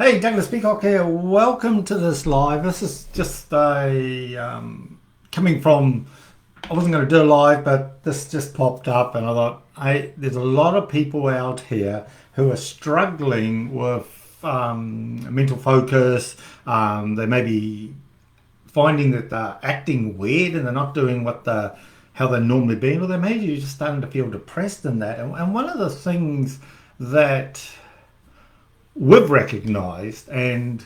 Hey, Douglas Peacock here. Welcome to this live. This is just coming from. I wasn't going to do a live, but this just popped up, and I thought, hey, there's a lot of people out here who are struggling with mental focus. They may be finding that they're acting weird and they're not doing how they normally be, or they may be just starting to feel depressed in that. And one of the things that we've recognized, and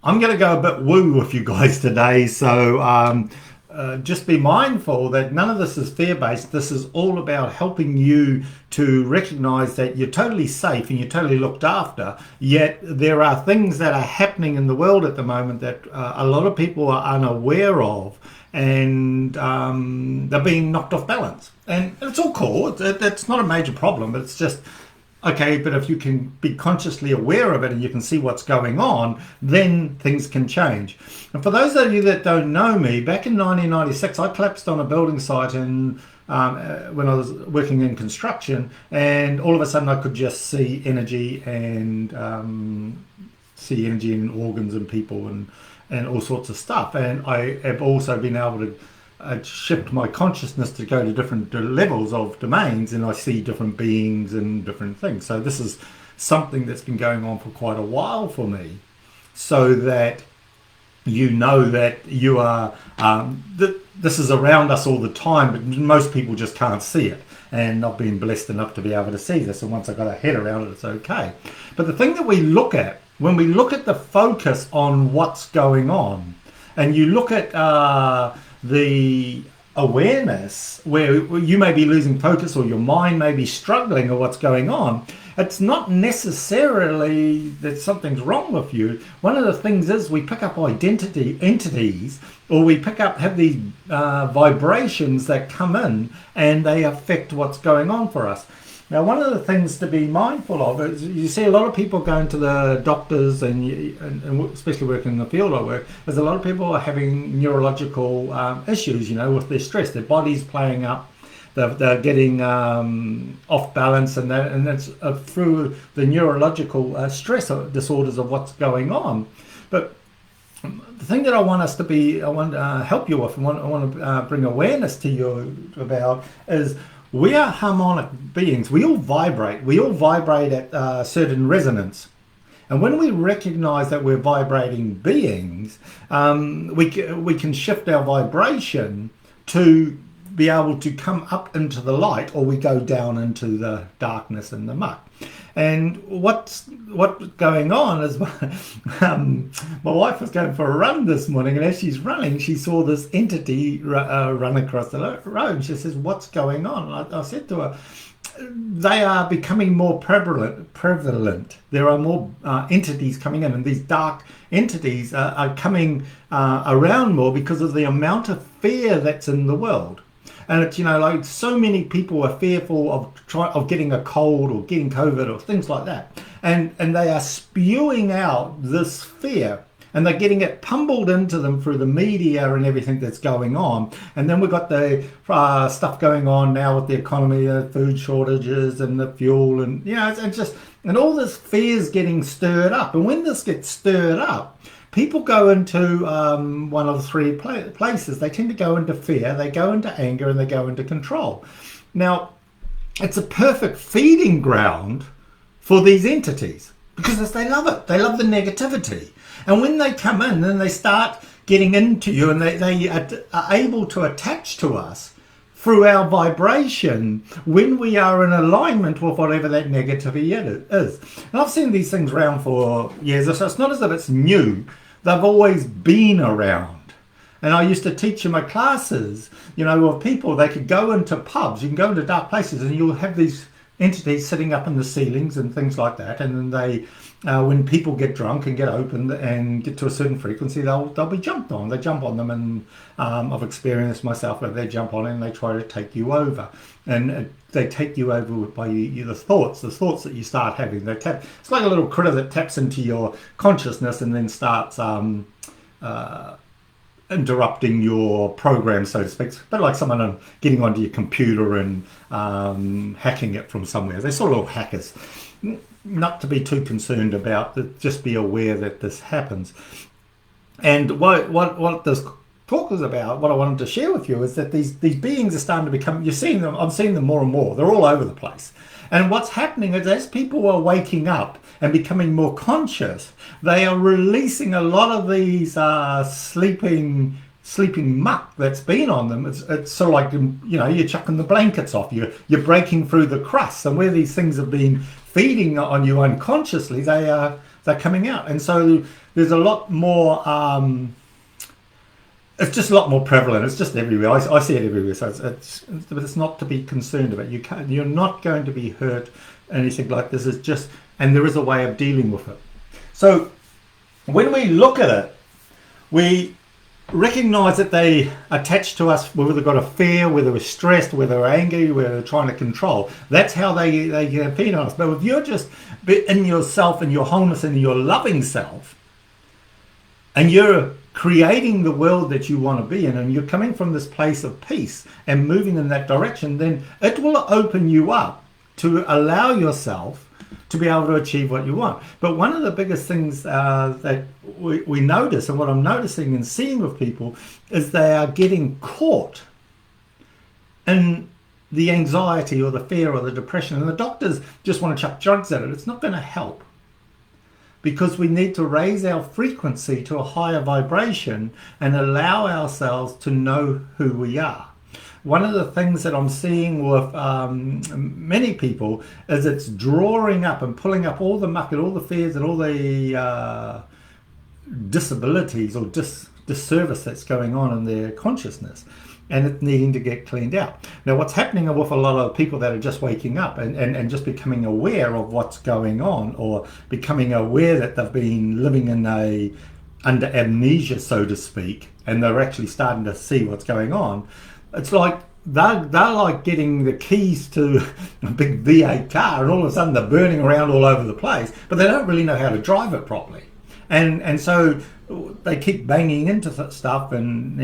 I'm going to go a bit woo with you guys today, so just be mindful that none of this is fear-based. This is all about helping you to recognize that you're totally safe and you're totally looked after, yet there are things that are happening in the world at the moment that a lot of people are unaware of, and they're being knocked off balance. And it's all cool. It's not a major problem, but it's just okay. But if you can be consciously aware of it and you can see what's going on, then things can change. And for those of you that don't know me, back in 1996, I collapsed on a building site when I was working in construction, and all of a sudden I could just see energy and see energy in organs and people and all sorts of stuff. And I have also been able to shift my consciousness to go to different levels of domains, and I see different beings and different things. So this is something that's been going on for quite a while for me, so that you know that you are this is around us all the time, but most people just can't see it. And I've been blessed enough to be able to see this, and once I got a head around it, it's okay. But the thing that we look at when we look at the focus on what's going on, and you look at the awareness where you may be losing focus or your mind may be struggling or what's going on, it's not necessarily that something's wrong with you. One of the things is we pick up entities, or we have these vibrations that come in and they affect what's going on for us. Now, one of the things to be mindful of is you see a lot of people going to the doctors, and especially working in the field I work, is a lot of people are having neurological issues, with their stress. Their body's playing up, they're getting off balance, and that's through the neurological stress disorders of what's going on. But the thing that I want to help you with, I want to bring awareness to you about is, we are harmonic beings. We all vibrate. We all vibrate at a certain resonance. And when we recognize that we're vibrating beings, we can shift our vibration to be able to come up into the light, or we go down into the darkness and the muck. And what's going on is my wife was going for a run this morning, and as she's running, she saw this entity run across the road. And she says, "What's going on?" I said to her, "They are becoming more prevalent. There are more entities coming in, and these dark entities are coming around more because of the amount of fear that's in the world." And it's, like so many people are fearful of getting a cold or getting COVID or things like that. And they are spewing out this fear, and they're getting it pummeled into them through the media and everything that's going on. And then we've got the stuff going on now with the economy, food shortages and the fuel, and and all this fear is getting stirred up. And when this gets stirred up, people go into one of the three places. They tend to go into fear, they go into anger, and they go into control. Now, it's a perfect feeding ground for these entities, because they love it. They love the negativity. And when they come in, then they start getting into you, and they are able to attach to us through our vibration when we are in alignment with whatever that negativity is. And I've seen these things around for years, so it's not as if it's new. They've always been around. And I used to teach in my classes, with people, they could go into pubs, you can go into dark places, and you'll have these entities sitting up in the ceilings and things like that. And then they, when people get drunk and get open and get to a certain frequency, they'll be jumped on. They jump on them, and I've experienced myself where they jump on it and they try to take you over. And they take you over by the thoughts that you start having. It's like a little critter that taps into your consciousness and then starts interrupting your program, so to speak. But like someone getting onto your computer and hacking it from somewhere. They're sort of little hackers. not to be too concerned about. Just be aware that this happens. And what this talk is about, what I wanted to share with you, is that these beings are starting to become. You're seeing them. I'm seeing them more and more. They're all over the place. And what's happening is, as people are waking up and becoming more conscious, they are releasing a lot of these sleeping muck that's been on them. It's sort of like, you're chucking the blankets off. You're breaking through the crust, and where these things have been feeding on you unconsciously, they're coming out. And so there's a lot more. It's just a lot more prevalent. It's just everywhere. I see it everywhere. So it's not to be concerned about. You're not going to be hurt. Anything like this is just, and there is a way of dealing with it. So when we look at it, we recognize that they attach to us, whether they've got a fear, whether we're stressed, whether we're angry, whether they're trying to control. That's how they get a feed on us. But if you're just in yourself and your wholeness and your loving self, and you're creating the world that you want to be in, and you're coming from this place of peace and moving in that direction, then it will open you up to allow yourself to be able to achieve what you want. But one of the biggest things that we notice, and what I'm noticing and seeing with people, is they are getting caught in the anxiety or the fear or the depression, and the doctors just want to chuck drugs at it. It's not going to help, because we need to raise our frequency to a higher vibration and allow ourselves to know who we are. One of the things that I'm seeing with many people is it's drawing up and pulling up all the muck and all the fears and all the disabilities or disservice that's going on in their consciousness, and it needing to get cleaned out. Now, what's happening with a lot of people that are just waking up and just becoming aware of what's going on, or becoming aware that they've been living in under amnesia, so to speak, and they're actually starting to see what's going on. It's like they're like getting the keys to a big V8 car, and all of a sudden they're burning around all over the place, but they don't really know how to drive it properly. And so they keep banging into stuff, and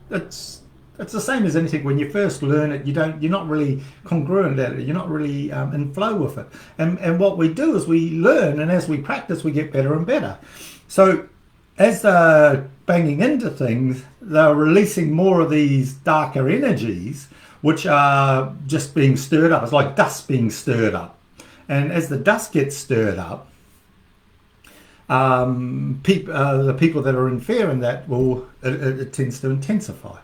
it's the same as anything. When you first learn it, you're not really congruent at it. You're not really in flow with it. And what we do is we learn, and as we practice, we get better and better. So as they're banging into things, they're releasing more of these darker energies, which are just being stirred up. It's like dust being stirred up. And as the dust gets stirred up, the people that are in fear, and that it tends to intensify.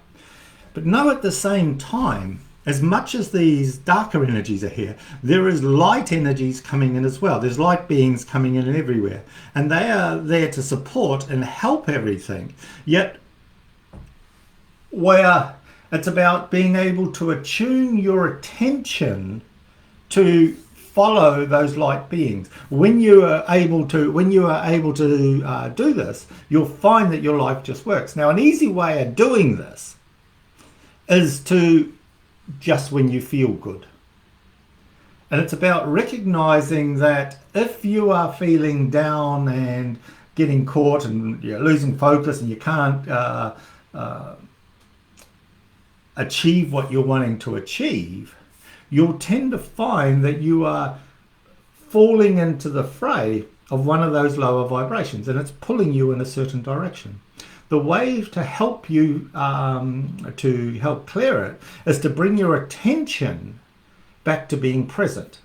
But know at the same time, as much as these darker energies are here, there is light energies coming in as well. There's light beings coming in everywhere, and they are there to support and help everything. Yet where it's about being able to attune your attention to follow those light beings. When you are able to do this, you'll find that your life just works. Now, an easy way of doing this is to just when you feel good. And it's about recognizing that if you are feeling down and getting caught and you're losing focus and you can't achieve what you're wanting to achieve, you'll tend to find that you are falling into the fray of one of those lower vibrations, and it's pulling you in a certain direction. The way to help you, to help clear it, is to bring your attention back to being present.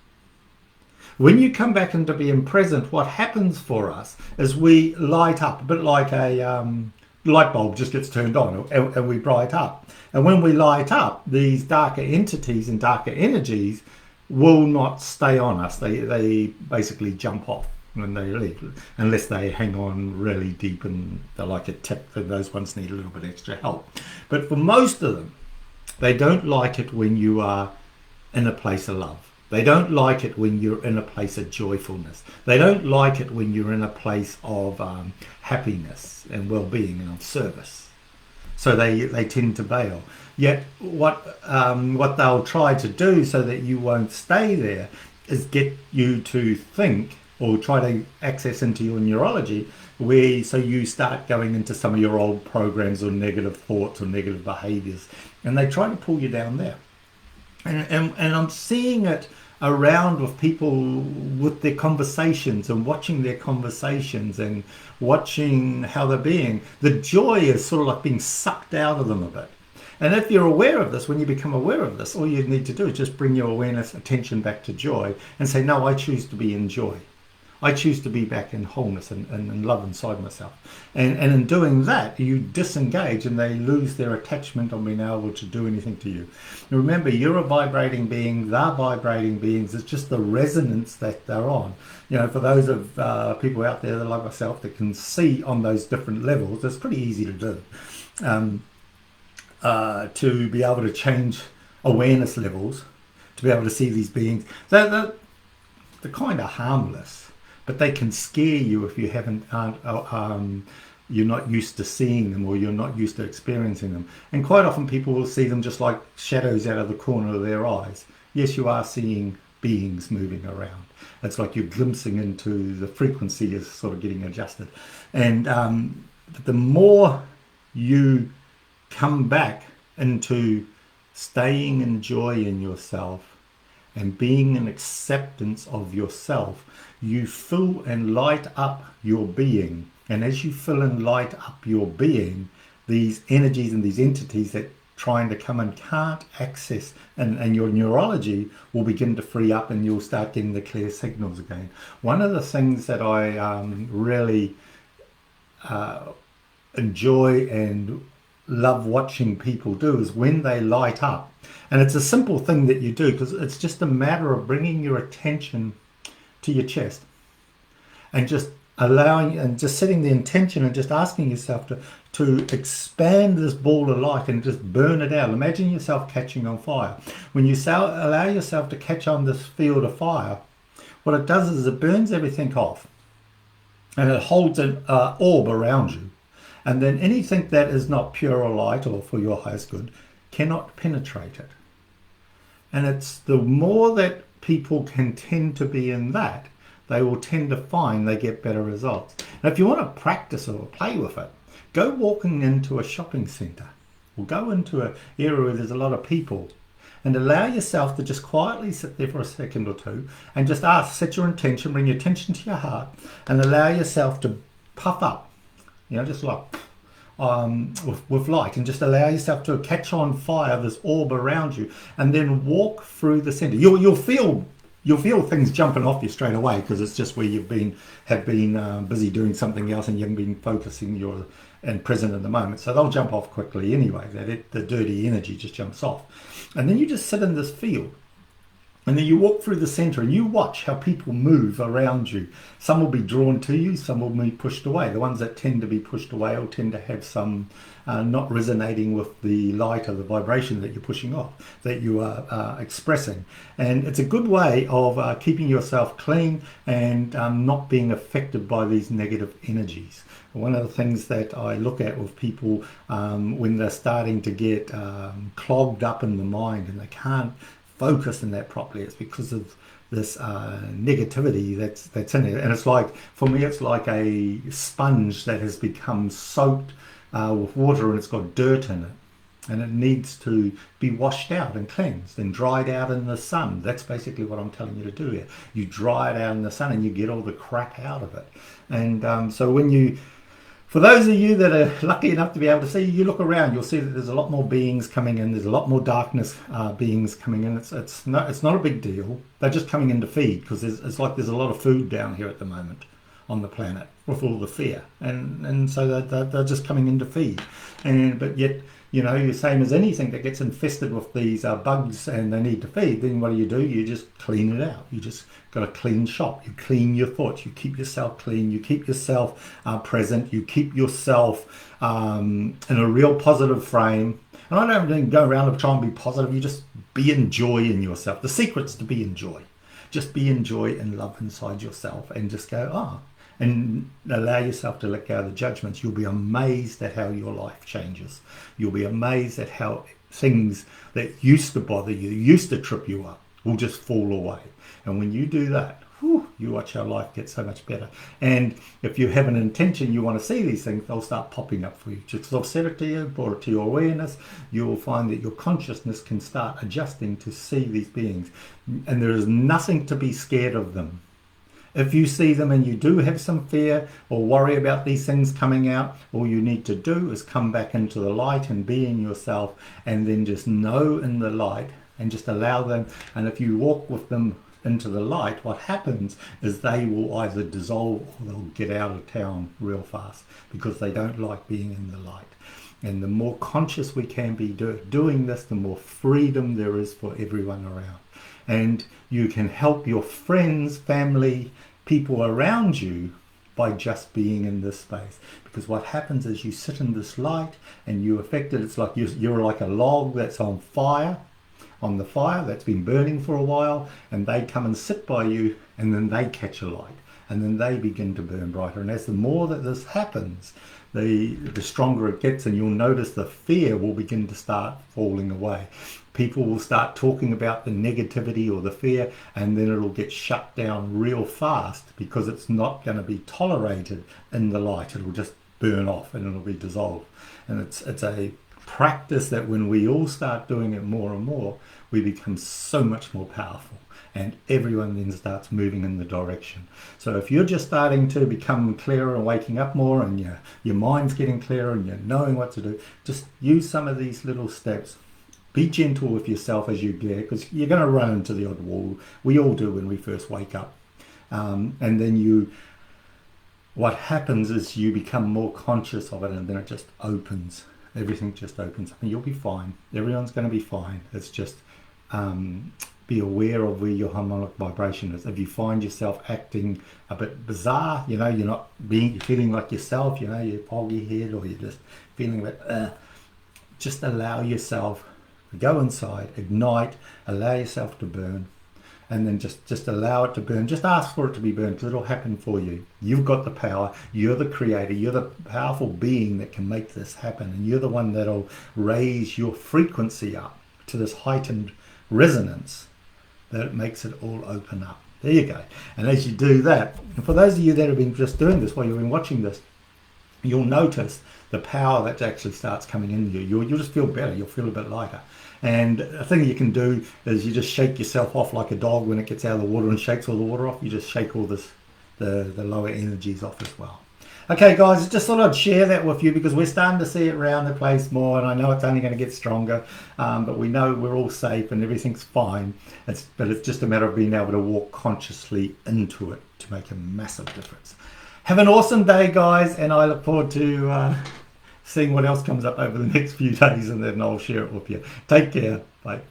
When you come back into being present, what happens for us is we light up, a bit like a light bulb just gets turned on, and we bright up. And when we light up, these darker entities and darker energies will not stay on us. They basically jump off when they leave, unless they hang on really deep and they're like a tip, and those ones need a little bit extra help. But for most of them, they don't like it when you are in a place of love. They don't like it when you're in a place of joyfulness. They don't like it when you're in a place of happiness and well-being and of service. So they tend to bail. Yet what they'll try to do so that you won't stay there is get you to think, or try to access into your neurology, so you start going into some of your old programs or negative thoughts or negative behaviors, and they try to pull you down there. And I'm seeing it around with people with their conversations and watching their conversations and watching how they're being, the joy is sort of like being sucked out of them a bit. And if you're aware of this, when you become aware of this, all you need to do is just bring your awareness, attention back to joy and say, no, I choose to be in joy. I choose to be back in wholeness and love inside myself. And in doing that, you disengage and they lose their attachment on being able to do anything to you. And remember, you're a vibrating being, they're vibrating beings. It's just the resonance that they're on. You know, for those of people out there that like myself that can see on those different levels, it's pretty easy to do. To be able to change awareness levels, to be able to see these beings. They're kind of harmless, but they can scare you if you you're not used to seeing them or you're not used to experiencing them. And quite often people will see them just like shadows out of the corner of their eyes. Yes, you are seeing beings moving around. It's like you're glimpsing into the frequency is sort of getting adjusted. And the more you come back into staying in joy in yourself and being an acceptance of yourself, you fill and light up your being. And as you fill and light up your being, these energies and these entities that trying to come and can't access, and your neurology will begin to free up and you'll start getting the clear signals again. One of the things that I really enjoy and love watching people do is when they light up. And it's a simple thing that you do because it's just a matter of bringing your attention to your chest and just allowing and just setting the intention and just asking yourself to expand this ball of light and just burn it out. Imagine yourself catching on fire. When you allow yourself to catch on this field of fire, what it does is it burns everything off and it holds an orb around you. And then anything that is not pure light or for your highest good cannot penetrate it. And it's the more that people can tend to be in that, they will tend to find they get better results. Now, if you want to practice or play with it, go walking into a shopping centre or go into an area where there's a lot of people and allow yourself to just quietly sit there for a second or two and just set your intention, bring your attention to your heart and allow yourself to puff up. You know, just like with light, and just allow yourself to catch on fire this orb around you, and then walk through the center. You'll feel things jumping off you straight away because it's just where you've been busy doing something else and you haven't been focusing and present in the moment. So they'll jump off quickly anyway. The dirty energy just jumps off, and then you just sit in this field. And then you walk through the center and you watch how people move around you. Some will be drawn to you, some will be pushed away. The ones that tend to be pushed away will tend to have some not resonating with the light or the vibration that you're pushing off, that you are expressing. And it's a good way of keeping yourself clean and not being affected by these negative energies. One of the things that I look at with people when they're starting to get clogged up in the mind and they can't focus in that properly, it's because of this negativity that's in it. And it's like, for me, it's like a sponge that has become soaked with water and it's got dirt in it, and it needs to be washed out and cleansed and dried out in the sun. That's basically what I'm telling you to do here. You dry it out in the sun and you get all the crap out of it. And so when you, for those of you that are lucky enough to be able to see, you look around, you'll see that there's a lot more beings coming in. There's a lot more darkness beings coming in. It's not a big deal. They're just coming in to feed because it's like there's a lot of food down here at the moment on the planet with all the fear, and so they're just coming in to feed. But yet, you know, you're same as anything that gets infested with these bugs and they need to feed. Then what do? You just clean it out. You just got a clean shop. You clean your thoughts. You keep yourself clean. You keep yourself present. You keep yourself in a real positive frame. And I don't go around and try and be positive. You just be in joy in yourself. The secret's to be in joy. Just be in joy and love inside yourself and just go, and allow yourself to let go of the judgments. You'll be amazed at how your life changes. You'll be amazed at how things that used to bother you, used to trip you up, will just fall away. And when you do that, You watch how life gets so much better. And if you have an intention, you want to see these things, they'll start popping up for you. Just because I've said it to you, brought it to your awareness, you will find that your consciousness can start adjusting to see these beings. And there is nothing to be scared of them. If you see them and you do have some fear or worry about these things coming out, all you need to do is come back into the light and be in yourself, and then just know in the light and just allow them. And if you walk with them into the light, what happens is they will either dissolve or they'll get out of town real fast because they don't like being in the light. And the more conscious we can be doing this, the more freedom there is for everyone around. And you can help your friends, family, people around you by just being in this space. Because what happens is you sit in this light and you affect it. It's like you're like a log that's on fire, on the fire that's been burning for a while, and they come and sit by you, and then they catch a light, and then they begin to burn brighter. And as the more that this happens, the stronger it gets, and you'll notice the fear will begin to start falling away. People will start talking about the negativity or the fear, and then it'll get shut down real fast because it's not going to be tolerated in the light. It'll just burn off and it'll be dissolved. And it's a practice that when we all start doing it more and more, we become so much more powerful, and everyone then starts moving in the direction. So if you're just starting to become clearer and waking up more, and your mind's getting clearer and you're knowing what to do, just use some of these little steps. Be gentle with yourself as you get, because you're going to run into the odd wall. We all do when we first wake up. And then what happens is you become more conscious of it, and then it just opens. Everything just opens up and you'll be fine. Everyone's going to be fine. It's just be aware of where your harmonic vibration is. If you find yourself acting a bit bizarre, you're not feeling like yourself, you're foggy head, or you're just feeling a bit, just allow yourself to go inside, ignite, allow yourself to burn, and then just allow it to burn. Just ask for it to be burned, because it'll happen for you. You've got the power. You're the creator. You're the powerful being that can make this happen, and you're the one that'll raise your frequency up to this heightened resonance that makes it all open up. There you go. And as you do that, and for those of you that have been just doing this while you've been watching this, you'll notice the power that actually starts coming in you. You'll just feel better. You'll feel a bit lighter. And a thing you can do is you just shake yourself off like a dog when it gets out of the water and shakes all the water off. You just shake all the lower energies off as well. Okay, guys, I just thought I'd share that with you because we're starting to see it around the place more, and I know it's only going to get stronger, but we know we're all safe and everything's fine. But it's just a matter of being able to walk consciously into it to make a massive difference. Have an awesome day, guys, and I look forward to seeing what else comes up over the next few days, and then I'll share it with you. Take care. Bye.